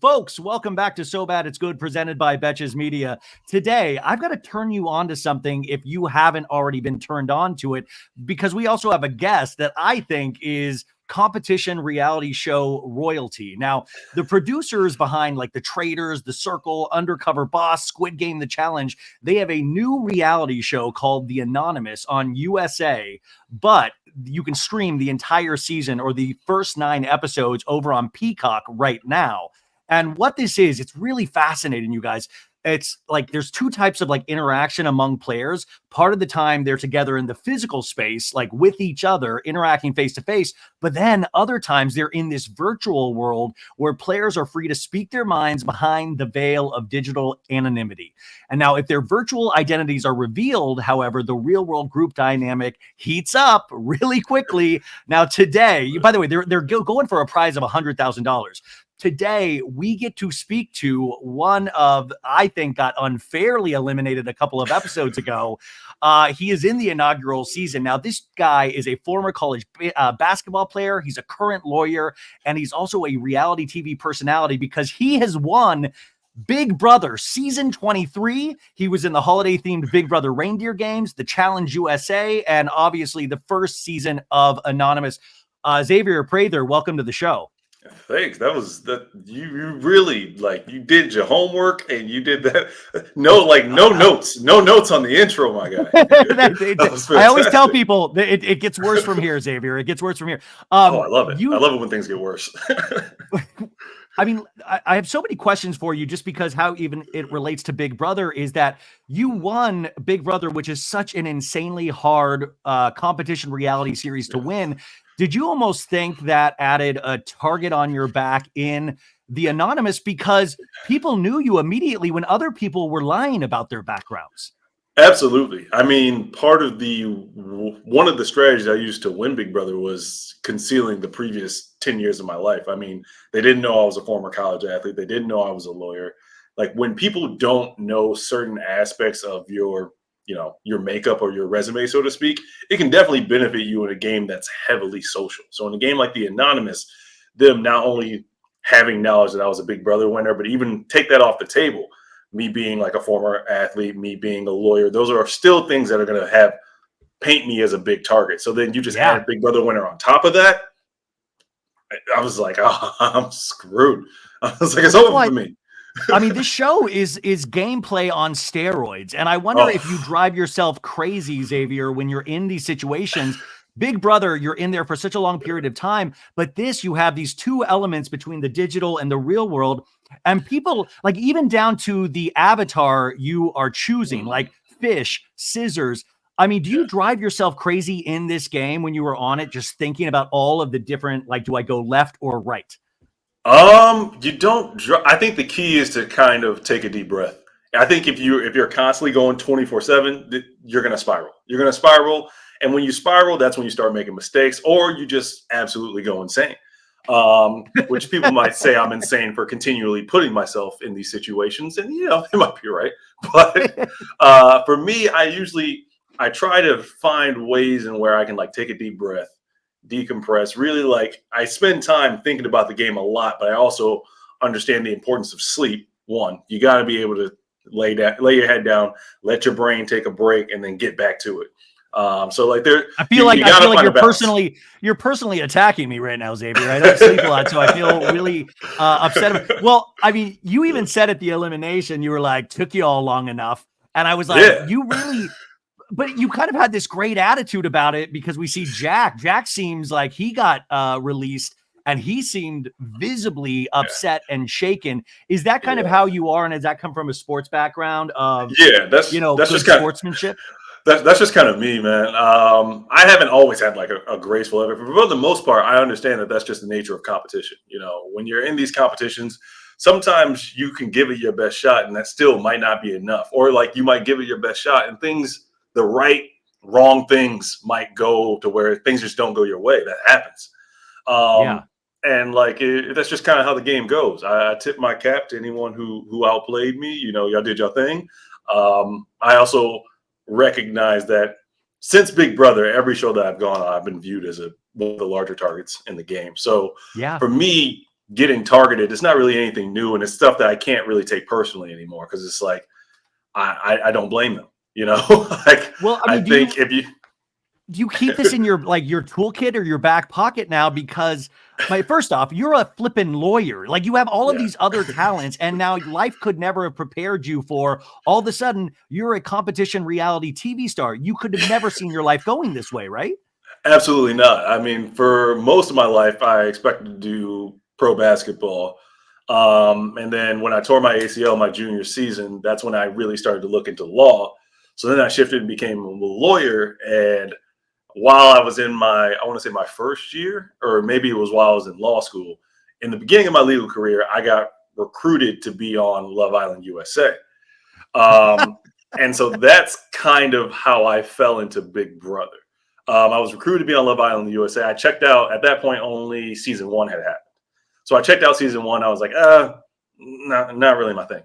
Folks, welcome back to So Bad It's Good, presented by Betches Media. Today, I've got to turn you on to something if you haven't already been turned on to it, because we also have a guest that I think is competition reality show royalty. Now, the producers behind like The Traitors, The Circle, Undercover Boss, Squid Game, The Challenge, they have a new reality show called The Anonymous on USA, but you can stream the entire season or the first 9 episodes over on Peacock right now. And what this is, it's really fascinating, you guys. It's like there's 2 types of like interaction among players. Part of the time they're together in the physical space, like with each other, interacting face to face. But then other times they're in this virtual world where players are free to speak their minds behind the veil of digital anonymity. And now, if their virtual identities are revealed, however, the real world group dynamic heats up really quickly. Now, today, by the way, they're going for a prize of $100,000. Today, we get to speak to one of, I think, got unfairly eliminated a couple of episodes ago. He is in the inaugural season. Now, this guy is a former college basketball player. He's a current lawyer, and he's also a reality TV personality because he has won Big Brother Season 23. He was in the holiday-themed Big Brother Reindeer Games, the Challenge USA, and obviously the first season of Anonymous. Xavier Prather, welcome to the show. Thanks. That was that you really you did your homework and you did that. No notes on the intro, my guy. I always tell people that it gets worse from here, Xavier. It gets worse from here. I love it. I love it when things get worse. I mean, I have so many questions for you just because how even it relates to Big Brother is that you won Big Brother, which is such an insanely hard competition reality series to win. Did you almost think that added a target on your back in The Anonymous because people knew you immediately when other people were lying about their backgrounds? Absolutely. I mean, one of the strategies I used to win Big Brother was concealing the previous 10 years of my life. I mean, they didn't know I was a former college athlete. They didn't know I was a lawyer. Like when people don't know certain aspects of your makeup or your resume, so to speak, it can definitely benefit you in a game that's heavily social. So in a game like The Anonymous, them not only having knowledge that I was a Big Brother winner, but even take that off the table, me being like a former athlete, me being a lawyer, those are still things that are going to paint me as a big target. So then you just add Big Brother winner on top of that. I was like, oh, I'm screwed. I was like, it's over for me. I mean, this show is gameplay on steroids. And I wonder if you drive yourself crazy, Xavier, when you're in these situations. Big Brother, you're in there for such a long period of time. But this, you have these 2 elements between the digital and the real world. And people, like even down to the avatar you are choosing, like fish, scissors. I mean, do you drive yourself crazy in this game when you were on it, just thinking about all of the different, like, do I go left or right? You don't. I think the key is to kind of take a deep breath. I think if you're constantly going 24/7, you're going to spiral. You're going to spiral, and when you spiral, that's when you start making mistakes, or you just absolutely go insane. Which people might say I'm insane for continually putting myself in these situations, and they might be right. But for me, I try to find ways in where I can take a deep breath, decompress, really I spend time thinking about the game a lot, but I also understand the importance of sleep. One, you got to be able to lay your head down, let your brain take a break, and then get back to it. I feel like you're personally attacking me right now, Xavier. I don't sleep a lot, so I feel really upset. Well, I mean, you even said at the elimination, you were like, took you all long enough. And I was like, you really, but you kind of had this great attitude about it because we see Jack. Jack seems like he got released and he seemed visibly upset and shaken. Is that kind of how you are? And does that come from a sports background of, that's good just sportsmanship? That's just kind of me, man. I haven't always had a graceful effort. For the most part, I understand that that's just the nature of competition. When you're in these competitions, sometimes you can give it your best shot and that still might not be enough. Or you might give it your best shot and wrong things might go to where things just don't go your way. That happens. And that's just kind of how the game goes. I tip my cap to anyone who outplayed me. Y'all did your thing. I also recognize that since Big Brother, every show that I've gone on, I've been viewed as one of the larger targets in the game. So for me, getting targeted, it's not really anything new, and it's stuff that I can't really take personally anymore because it's like I don't blame them, you know. Like Well, I I mean, think if you do you keep this in your your toolkit or your back pocket now? Because first off, you're a flippin' lawyer. Like you have all of yeah, these other talents, and now life could never have prepared you for all of a sudden you're a competition reality TV star. You could have never seen your life going this way, right? absolutely not. I mean, for most of my life, I expected to do pro basketball. And then when I tore my ACL my junior season, that's when I really started to look into law. So then I shifted and became a lawyer. And while I was in I want to say my first year, or maybe it was while I was in law school, in the beginning of my legal career, I got recruited to be on Love Island USA. And so that's kind of how I fell into Big Brother. I was recruited to be on Love Island USA. I checked out at that point, only season one had happened. So I checked out season one. I was like, not really my thing.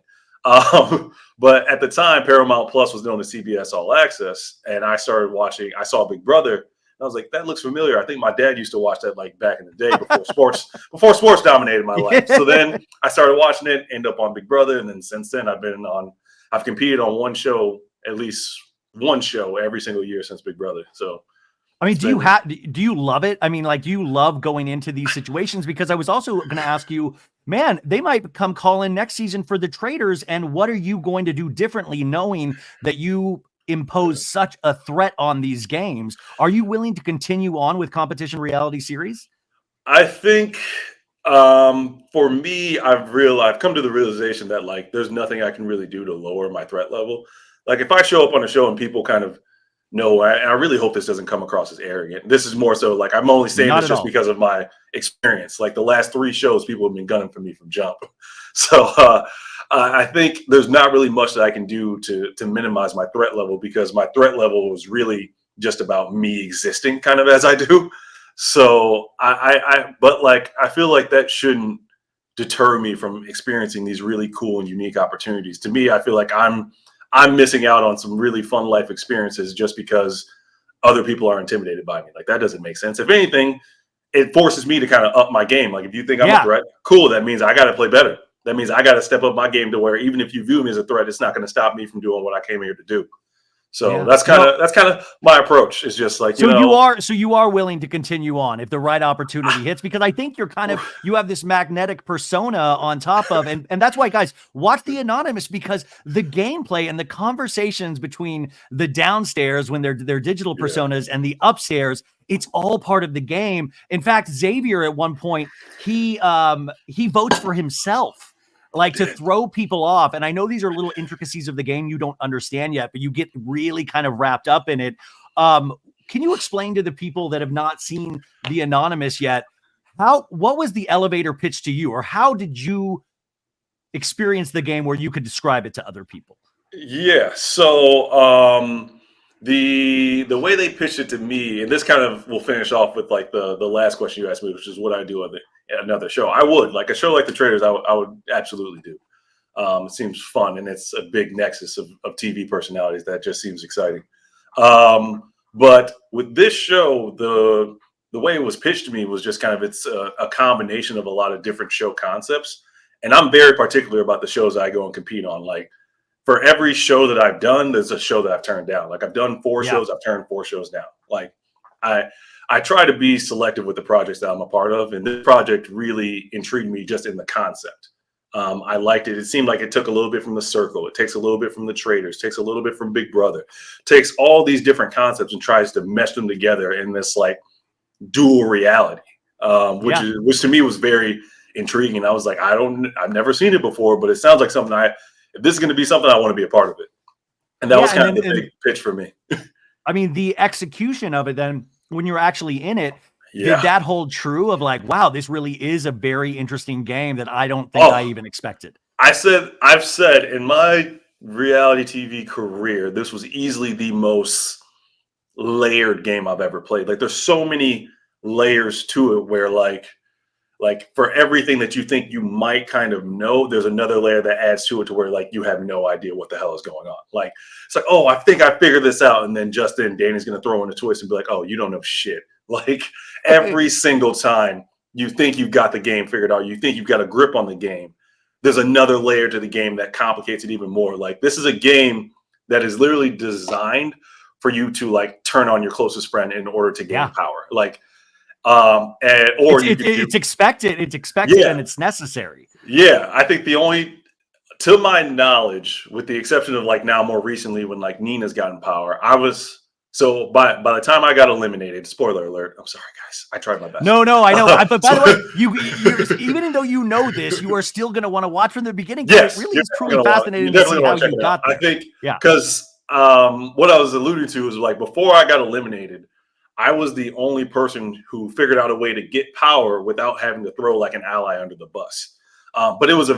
But at the time, Paramount Plus was known as CBS All Access, and I started watching. I saw Big Brother, and I was like, that looks familiar. I think my dad used to watch that like back in the day before sports dominated my life. So then I started watching it, end up on Big Brother, and then since then I've competed on at least one show every single year since Big Brother. So I mean, do you love it? I mean, like, do you love going into these situations? Because I was also going to ask you, man, they might come call in next season for the traders. And what are you going to do differently knowing that you impose such a threat on these games? Are you willing to continue on with competition reality series? I think for me, I've come to the realization that like there's nothing I can really do to lower my threat level. Like if I show up on a show and people kind of know, and I really hope this doesn't come across as arrogant. This is more so like I'm only saying Not this at just all. because of my experience. Like the last 3 shows, people have been gunning for me from jump. So I think there's not really much that I can do to minimize my threat level because my threat level was really just about me existing kind of as I do. So but like I feel like that shouldn't deter me from experiencing these really cool and unique opportunities. To me, I feel like I'm missing out on some really fun life experiences just because other people are intimidated by me. Like that doesn't make sense. If anything, it forces me to kind of up my game. Like if you think I'm a Yeah. threat, cool. That means I got to play better. That means I got to step up my game to where even if you view me as a threat, it's not going to stop me from doing what I came here to do. So Yeah. that's kind of my approach. It's just like, So you are willing to continue on if the right opportunity hits, because I think you have this magnetic persona on top of, and that's why, guys, watch the Anonymous, because the gameplay and the conversations between the downstairs when they're digital personas and the upstairs, it's all part of the game. In fact, Xavier at one point, he votes for himself, like to throw people off. And I know these are little intricacies of the game you don't understand yet, but you get really kind of wrapped up in it. Can you explain to the people that have not seen the Anonymous yet, what was the elevator pitch to you, or how did you experience the game where you could describe it to other people? Yeah. So the way they pitched it to me, and this kind of will finish off with like the last question you asked me, which is what I do on another show. I would like a show like The Traders. I would absolutely do. It seems fun, and it's a big nexus of TV personalities that just seems exciting. But with this show, the way it was pitched to me was just kind of it's a combination of a lot of different show concepts, and I'm very particular about the shows I go and compete on. Like for every show that I've done, there's a show that I've turned down. Like I've done 4 shows, I've turned 4 shows down. Like I try to be selective with the projects that I'm a part of, and this project really intrigued me just in the concept. I liked it. It seemed like it took a little bit from The Circle. It takes a little bit from The Traders, takes a little bit from Big Brother, takes all these different concepts and tries to mesh them together in this like dual reality, which to me was very intriguing. I was like, I've never seen it before, but it sounds like something if this is going to be something, I want to be a part of it. And that was kind of the big pitch for me. I mean, the execution of it then, when you're actually in it, did that hold true of like, wow, this really is a very interesting game that I don't think I even expected? I've said in my reality TV career, this was easily the most layered game I've ever played. Like there's so many layers to it where like for everything that you think you might kind of know, there's another layer that adds to it to where like you have no idea what the hell is going on. Like it's like, oh, I think I figured this out, and then just then Danny's gonna throw in a twist and be like, oh, you don't know shit. Like every single time you think you've got the game figured out, you think you've got a grip on the game, there's another layer to the game that complicates it even more. Like, this is a game that is literally designed for you to like turn on your closest friend in order to gain power. Like, or it's expected. It's expected, and it's necessary. Yeah, I think the only, to my knowledge, with the exception of like now more recently when like Nina's gotten power, I was so by the time I got eliminated. Spoiler alert! I'm sorry, guys. I tried my best. No, I know. But by the way, you're even though you know this, you are still going to want to watch from the beginning. Yes, it really is truly fascinating to see how you got there. I think, because what I was alluding to is like before I got eliminated, I was the only person who figured out a way to get power without having to throw like an ally under the bus. But it's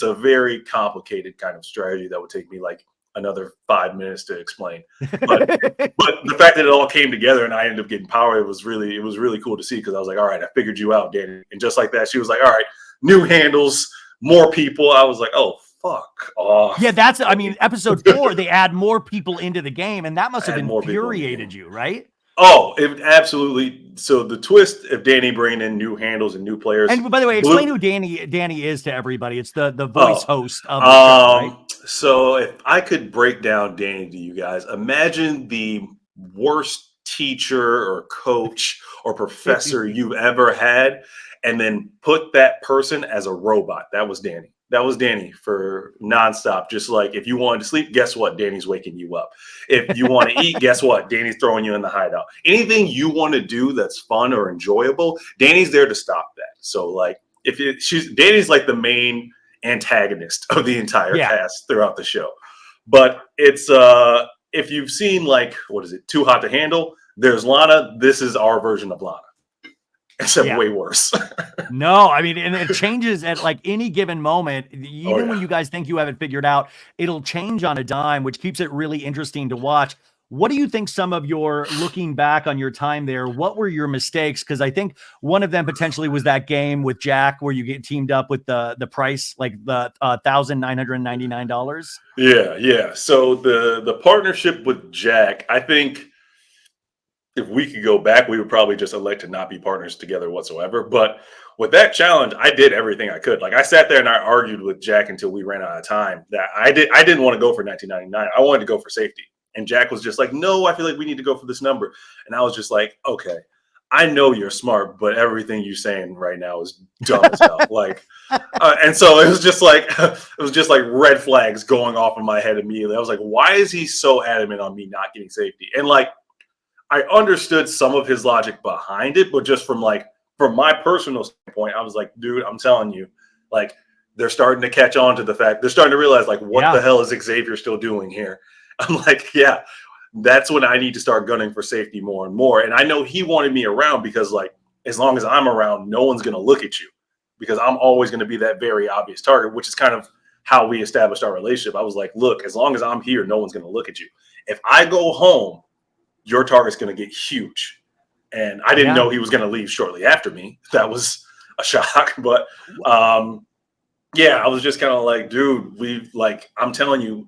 a very complicated kind of strategy that would take me like another 5 minutes to explain. But the fact that it all came together and I ended up getting power, it was really cool to see, because I was like, all right, I figured you out, Danny. And just like that, she was like, all right, new handles, more people. I was like, oh, fuck off. Yeah, episode 4, they add more people into the game, and that must have infuriated you, right? Oh, it absolutely. So the twist of Danny bringing in new handles and new players. And by the way, explain who Danny is to everybody. It's the voice host of the show, right? So if I could break down Danny to you guys, imagine the worst teacher or coach or professor you've ever had, and then put that person as a robot. That was Danny. That was Danny for nonstop. Just like, if you wanted to sleep, guess what? Danny's waking you up. If you want to eat, guess what? Danny's throwing you in the hideout. Anything you want to do that's fun or enjoyable, Danny's there to stop that. So like, Danny's like the main antagonist of the entire cast throughout the show. But it's if you've seen like, what is it, Too Hot to Handle, there's Lana. This is our version of Lana, except way worse. No, and it changes at like any given moment. Even when you guys think you have it figured out, it'll change on a dime, which keeps it really interesting to watch. What do you think some of your, looking back on your time there, what were your mistakes? Because I think one of them potentially was that game with Jack where you get teamed up with the price, like the $1,999. Yeah. So the partnership with Jack, I think if we could go back, we would probably just elect to not be partners together whatsoever. But with that challenge, I did everything I could. Like, I sat there and I argued with Jack until we ran out of time. That I didn't want to go for 1999. I wanted to go for safety. And Jack was just like, no, I feel like we need to go for this number. And I was just like, okay, I know you're smart, but everything you're saying right now is dumb as hell. Like, and so it was just like red flags going off in my head immediately. I was like, why is he so adamant on me not getting safety? And like, I understood some of his logic behind it, but just from my personal standpoint, I was like, dude, I'm telling you, like, they're starting to catch on to the fact, they're starting to realize, like, what the hell is Xavier still doing here? I'm like, yeah, that's when I need to start gunning for safety more and more. And I know he wanted me around because, like, as long as I'm around, no one's going to look at you, because I'm always going to be that very obvious target, which is kind of how we established our relationship. I was like, look, as long as I'm here, no one's going to look at you. If I go home, your target's going to get huge. And I didn't know he was going to leave shortly after me. That was a shock. But I was just kind of like, dude, I'm telling you,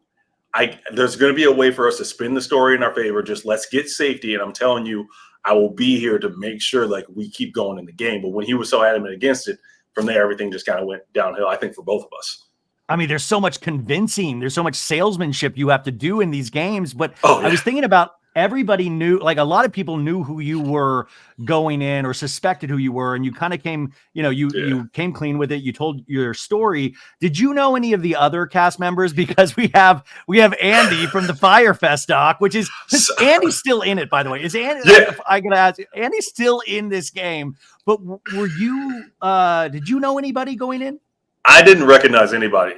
there's going to be a way for us to spin the story in our favor. Just let's get safety. And I'm telling you, I will be here to make sure like we keep going in the game. But when he was so adamant against it, from there, everything just kind of went downhill, I think, for both of us. I mean, there's so much convincing. There's so much salesmanship you have to do in these games. But I was thinking about, everybody knew, like, a lot of people knew who you were going in or suspected who you were. And you kind of came, you came clean with it. You told your story. Did you know any of the other cast members? Because we have Andy from the Firefest doc, which is Andy's still in it, by the way. Is Andy, I gotta ask, Andy's still in this game, but were you, did you know anybody going in? I didn't recognize anybody.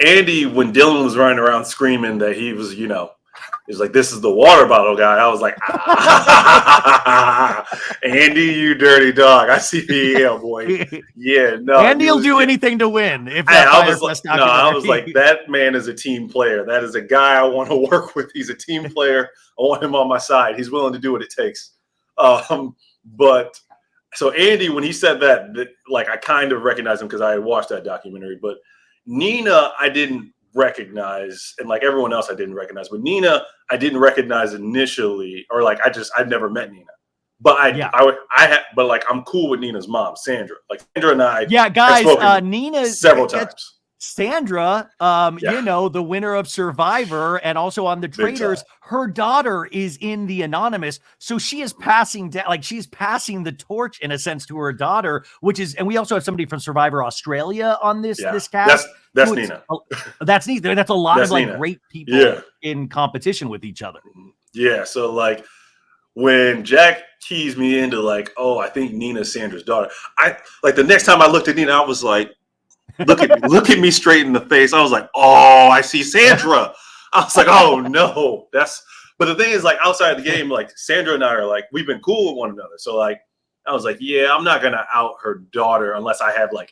Andy, when Dylan was running around screaming that he was, he's like, this is the water bottle guy. I was like, Andy, you dirty dog. I see the boy. Yeah, no. Andy will do anything to win. I was like, that man is a team player. That is a guy I want to work with. He's a team player. I want him on my side. He's willing to do what it takes. But so Andy, when he said that, like, I kind of recognized him because I had watched that documentary. But Nina, I didn't recognize, and like everyone else I didn't recognize, but Nina I didn't recognize initially, or like I'd never met Nina. But Yeah. but like I'm cool with Nina's mom, Sandra. Like Sandra and I Yeah, have guys, spoken Nina several gets times. Sandra, Yeah, the winner of Survivor and also on the big time. Traitors, her daughter is in the Anonymous. So she is passing down, like she's passing the torch in a sense to her daughter, which is, and we also have somebody from Survivor Australia on Yeah, this cast. that's So Nina. that's neat. That's a lot of That's like Nina. great Yeah, people in competition with each other. yeah. So like when Jack keys me into like, oh, I think Nina's Sandra's daughter. I like the next time I looked at Nina, I was like, look at me straight in the face. I was like, oh, I see Sandra. I was like, oh no, that's. But the thing is, like outside of the game, like Sandra and I are like we've been cool with one another. So like, I was like, yeah, I'm not gonna out her daughter unless I have like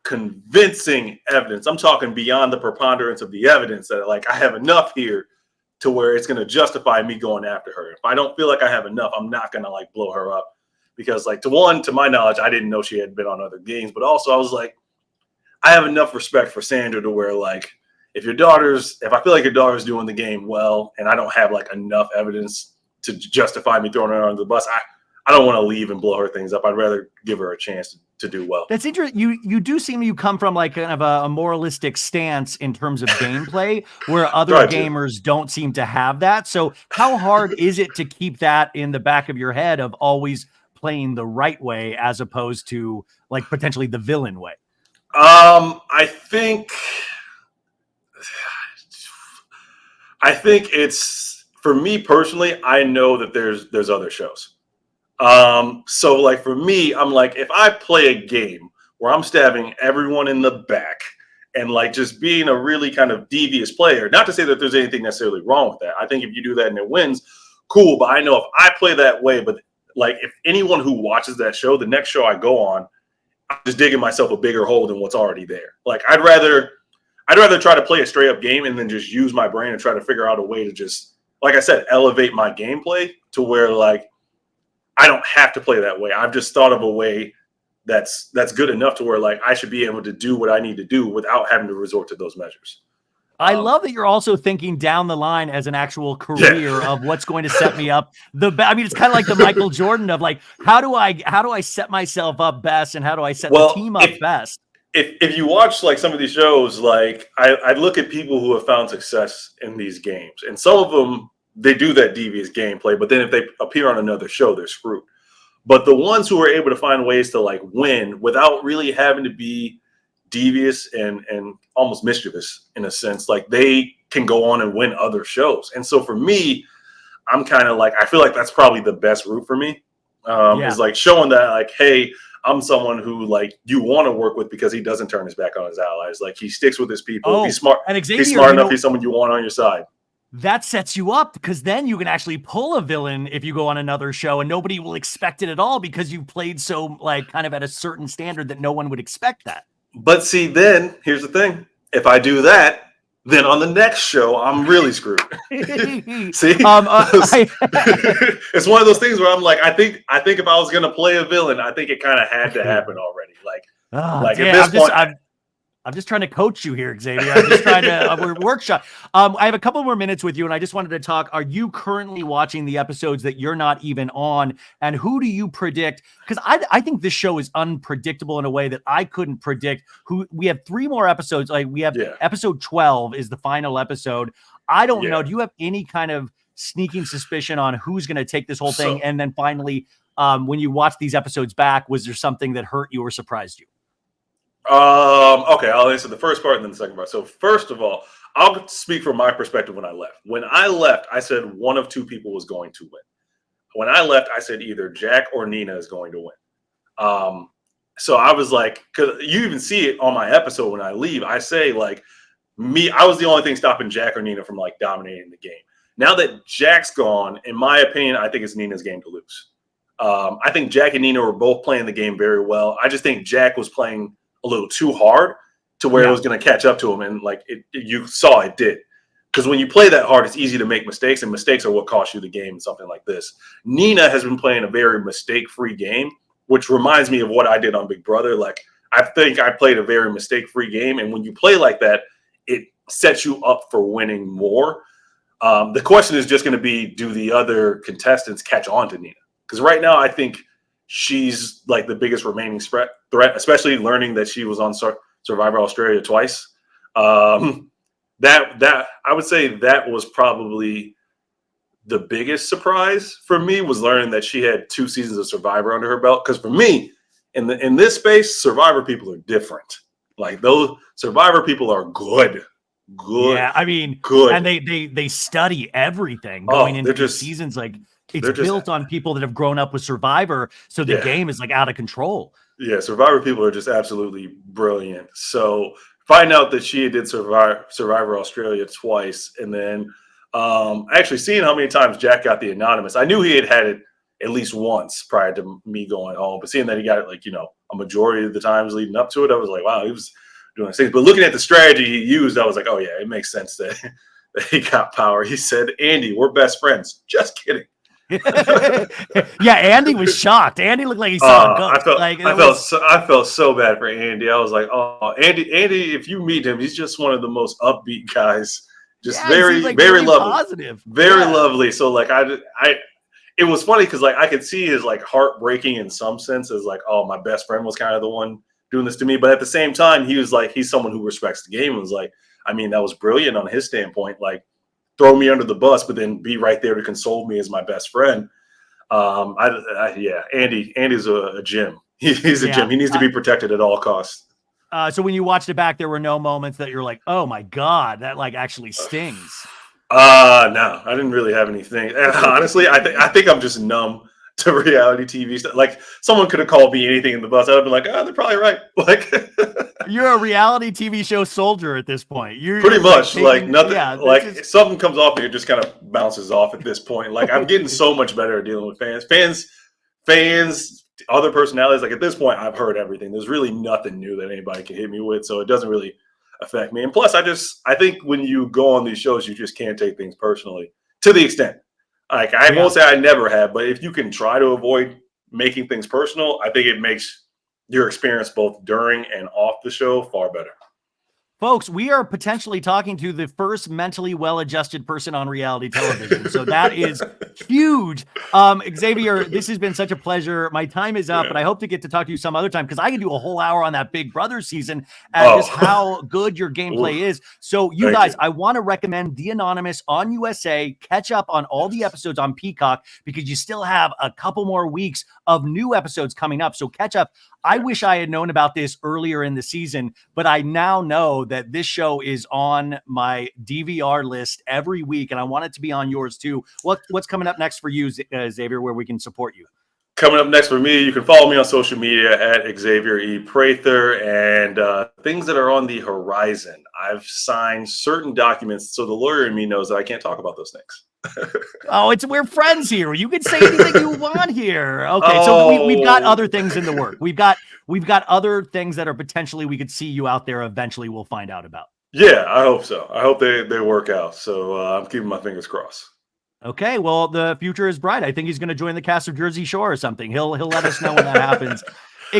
convincing evidence. I'm talking beyond the preponderance of the evidence that like I have enough here to where it's gonna justify me going after her. If I don't feel like I have enough, I'm not gonna like blow her up because like to my knowledge, I didn't know she had been on other games, but also I was like. I have enough respect for Sandra to where like if I feel like your daughter's doing the game well and I don't have like enough evidence to justify me throwing her under the bus, I don't want to leave and blow her things up. I'd rather give her a chance to do well. That's interesting. You do seem you come from like kind of a moralistic stance in terms of gameplay, where other gamers don't seem to have that. So how hard is it to keep that in the back of your head of always playing the right way as opposed to like potentially the villain way? I think it's for me personally, I know that there's other shows. So like for me, I'm like, if I play a game where I'm stabbing everyone in the back and like just being a really kind of devious player, not to say that there's anything necessarily wrong with that. I think if you do that and it wins, cool. But I know if I play that way, but like if anyone who watches that show, the next show I go on, I'm just digging myself a bigger hole than what's already there. Like I'd rather try to play a straight up game and then just use my brain and try to figure out a way to just, like I said, elevate my gameplay to where like I don't have to play that way. I've just thought of a way that's good enough to where like I should be able to do what I need to do without having to resort to those measures. I love that you're also thinking down the line as an actual career of what's going to set me up. I mean, it's kind of like the Michael Jordan of like, how do I set myself up best and how do I set the team up best? If you watch like some of these shows, like I look at people who have found success in these games, and some of them they do that devious gameplay, but then if they appear on another show, they're screwed. But the ones who are able to find ways to like win without really having to be devious and almost mischievous in a sense, like they can go on and win other shows. And so for me, I'm kind of like I feel like that's probably the best route for me. Is like showing that like, hey, I'm someone who like you want to work with because he doesn't turn his back on his allies. Like he sticks with his people. He's smart. And Xavier, he's smart enough. He's someone you want on your side. That sets you up because then you can actually pull a villain if you go on another show and nobody will expect it at all because you played so like kind of at a certain standard that no one would expect that. But see, then here's the thing. If I do that, then on the next show, I'm really screwed. See, it's one of those things where I'm like, I think if I was going to play a villain, I think it kind of had to happen already. Like at this point, I'm just trying to coach you here, Xavier. I'm just trying to workshop. I have a couple more minutes with you, and I just wanted to talk. Are you currently watching the episodes that you're not even on? And who do you predict? Because I think this show is unpredictable in a way that I couldn't predict. We have 3 more episodes. Like we have episode 12 is the final episode. I don't know. Do you have any kind of sneaking suspicion on who's going to take this whole thing? And then finally, when you watch these episodes back, was there something that hurt you or surprised you? Okay, I'll answer the first part and then the second part. So first of all, I'll speak from my perspective when I left. When I left, I said one of 2 people was going to win. When I left, I said either Jack or Nina is going to win. So I was like, because you even see it on my episode when I leave, I say like I was the only thing stopping Jack or Nina from like dominating the game. Now that Jack's gone, in my opinion, I think it's Nina's game to lose. I think Jack and Nina were both playing the game very well. I just think Jack was playing a little too hard to where it was going to catch up to him. And like you saw it did. Because when you play that hard, it's easy to make mistakes, and mistakes are what cost you the game in something like this. Nina has been playing a very mistake-free game, which reminds me of what I did on Big Brother. Like, I think I played a very mistake-free game, and when you play like that, it sets you up for winning more. The question is just going to be, do the other contestants catch on to Nina? Because right now, I think she's like the biggest remaining threat, especially learning that she was on Survivor Australia twice. That I would say that was probably the biggest surprise for me, was learning that she had 2 seasons of Survivor under her belt. Because for me, in this space, Survivor people are different. Like, those Survivor people are good. Yeah, I mean, good. And they study everything going into just seasons. Like, it's built on people that have grown up with Survivor, so the game is like out of control. Yeah, Survivor people are just absolutely brilliant. So find out that she did Survivor Australia twice, and then actually seeing how many times Jack got the anonymous. I knew he had it at least once prior to me going home, but seeing that he got it, like, a majority of the times leading up to it, I was like, wow, he was doing things. But looking at the strategy he used, I was like, oh yeah, it makes sense that he got power. He said, Andy, we're best friends. Just kidding. Yeah, Andy was shocked. Andy looked like he saw a ghost. I felt so bad for Andy. I was like, oh, Andy, if you meet him, he's just one of the most upbeat guys. Just very lovely, positive, very lovely. So like, it was funny because like I could see his like heart breaking in some sense, as like, oh, my best friend was kind of the one doing this to me. But at the same time, he was like, he's someone who respects the game, and was like, I mean, that was brilliant on his standpoint. Like, throw me under the bus, but then be right there to console me as my best friend. Andy's a gem. He's a gem. He needs to be protected at all costs. So when you watched it back, there were no moments that you're like, oh my God, that like actually stings. No, I didn't really have anything. Honestly, I think I'm just numb to reality TV stuff. Like, someone could have called me anything in the bus, I'd have been like, oh, they're probably right. Like, you're a reality TV show soldier at this point. You're pretty much like nothing. If something comes off, it just kind of bounces off at this point. Like, I'm getting so much better at dealing with fans, other personalities. Like, at this point, I've heard everything. There's really nothing new that anybody can hit me with, so it doesn't really affect me. And plus, I think when you go on these shows, you just can't take things personally to the extent. Like, I won't say I never have, but if you can try to avoid making things personal, I think it makes your experience both during and off the show far better. Folks, we are potentially talking to the first mentally well-adjusted person on reality television. So that is huge. Xavier, this has been such a pleasure. My time is up, but I hope to get to talk to you some other time, because I can do a whole hour on that Big Brother season and just how good your gameplay is. So you guys, I want to recommend The Anonymous on USA. Catch up on all the episodes on Peacock, because you still have a couple more weeks of new episodes coming up. So catch up. I wish I had known about this earlier in the season, but I now know that this show is on my DVR list every week, and I want it to be on yours too. What's coming up next for you, Xavier, where we can support you? Coming up next for me, you can follow me on social media at Xavier E. Prather, and things that are on the horizon. I've signed certain documents, so the lawyer in me knows that I can't talk about those things. Oh, we're friends here. You can say anything you want here. Okay, so we've got other things in the work. We've got other things that are potentially we could see you out there eventually. We'll find out about. Yeah, I hope so. I hope they work out. So I'm keeping my fingers crossed. Okay, well, the future is bright. I think he's going to join the cast of Jersey Shore or something. He'll let us know when that happens.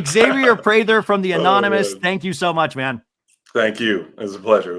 Xavier Prather from The Anonymous. Thank you so much, man. Thank you. It was a pleasure.